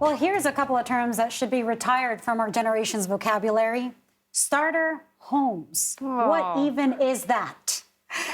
Well, here's a couple of terms that should be retired from our generation's vocabulary. Starter homes. Oh. What even is that?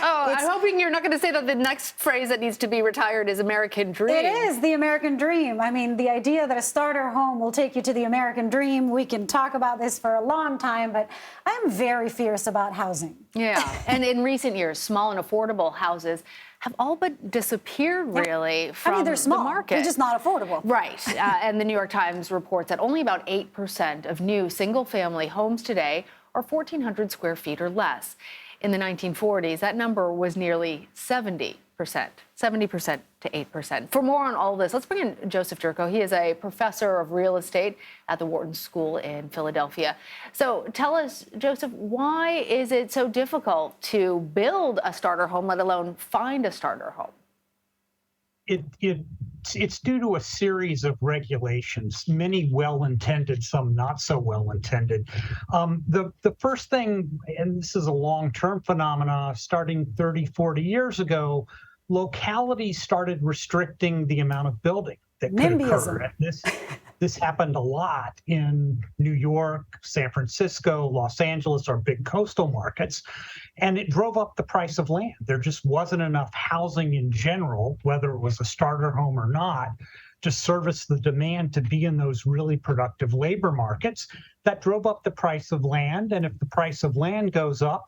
I'm hoping you're not going to say that the next phrase that needs to be retired is American dream. It is the American dream. I mean, the idea that a starter home will take you to the American dream, we can talk about this for a long time, but I'm very fierce about housing. Yeah, and in recent years, small and affordable houses have all but disappeared, really, from they're small. the market. They're just not affordable. Right, and the New York Times reports that only about 8% of new single-family homes today are 1,400 square feet or less. In the 1940s, that number was nearly 70% to 8%. For more on all this, let's bring in Joseph Gyourk. He is a professor of real estate at the Wharton School in Philadelphia. So tell us, Joseph, why is it so difficult to build a starter home, let alone find a starter home? It's due to a series of regulations, many well-intended, some not so well-intended. The first thing, and this is a long-term phenomena, starting 30, 40 years ago, localities started restricting the amount of building that could occur. And this happened a lot in New York, San Francisco, Los Angeles, our big coastal markets, and it drove up the price of land. There just wasn't enough housing in general, whether it was a starter home or not, to service the demand to be in those really productive labor markets. That drove up the price of land, and if the price of land goes up,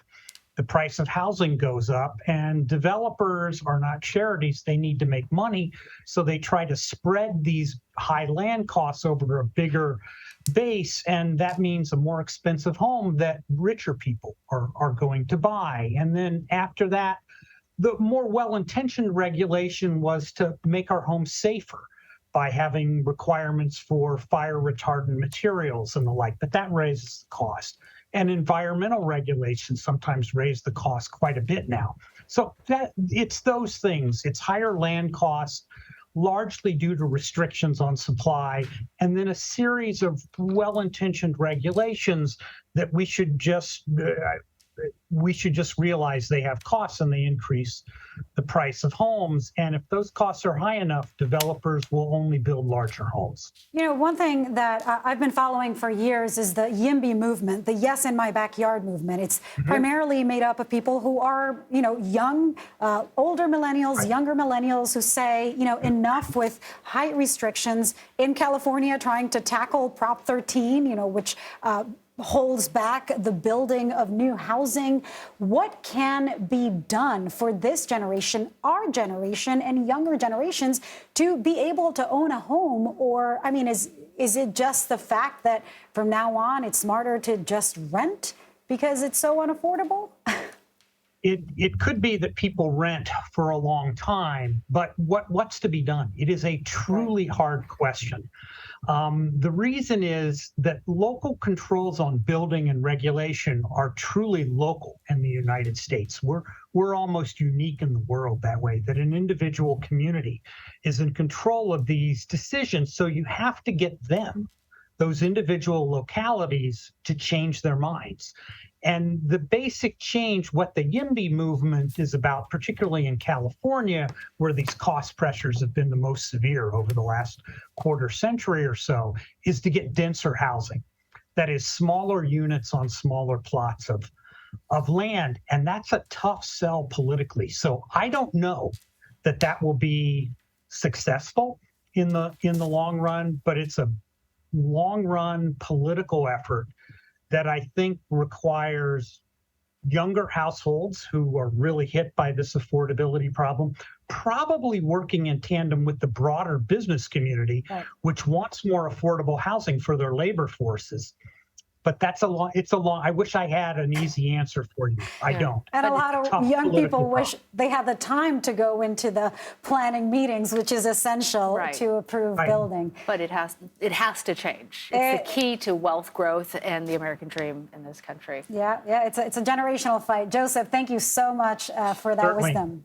the price of housing goes up, and developers are not charities. They need to make money, so they try to spread these high land costs over a bigger base, and that means a more expensive home that richer people are going to buy. And then after that, the more well-intentioned regulation was to make our homes safer by having requirements for fire retardant materials and the like, but that raises the cost. And environmental regulations sometimes raise the cost quite a bit now. So it's those things. It's higher land costs, largely due to restrictions on supply, and then a series of well-intentioned regulations that we should just realize they have costs and they increase the price of homes. And if those costs are high enough, developers will only build larger homes. You know, one thing that I've been following for years is the YIMBY movement, the Yes in My Backyard movement. It's primarily made up of people who are, young, older millennials, younger millennials who say, enough with height restrictions. In California, trying to tackle Prop 13, which holds back the building of new housing. What can be done for this generation, our generation, and younger generations to be able to own a home? Or, is it just the fact that from now on it's smarter to just rent because it's so unaffordable? It could be that people rent for a long time, but what's to be done? It is a truly hard question. The reason is that local controls on building and regulation are truly local in the United States. We're almost unique in the world that way, that an individual community is in control of these decisions. So you have to get them, those individual localities, to change their minds. And the basic change, what the YIMBY movement is about, particularly in California, where these cost pressures have been the most severe over the last quarter century or so, is to get denser housing. That is smaller units on smaller plots of land. And that's a tough sell politically. So I don't know that will be successful in the long run, but it's a long run political effort that I think requires younger households who are really hit by this affordability problem, probably working in tandem with the broader business community, which wants more affordable housing for their labor forces. But I wish I had an easy answer for you. I don't. And a lot of young people wish they had the time to go into the planning meetings, which is essential to approve building. But it has to change. It's the key to wealth growth and the American dream in this country. Yeah, it's a generational fight. Joseph, thank you so much for that wisdom.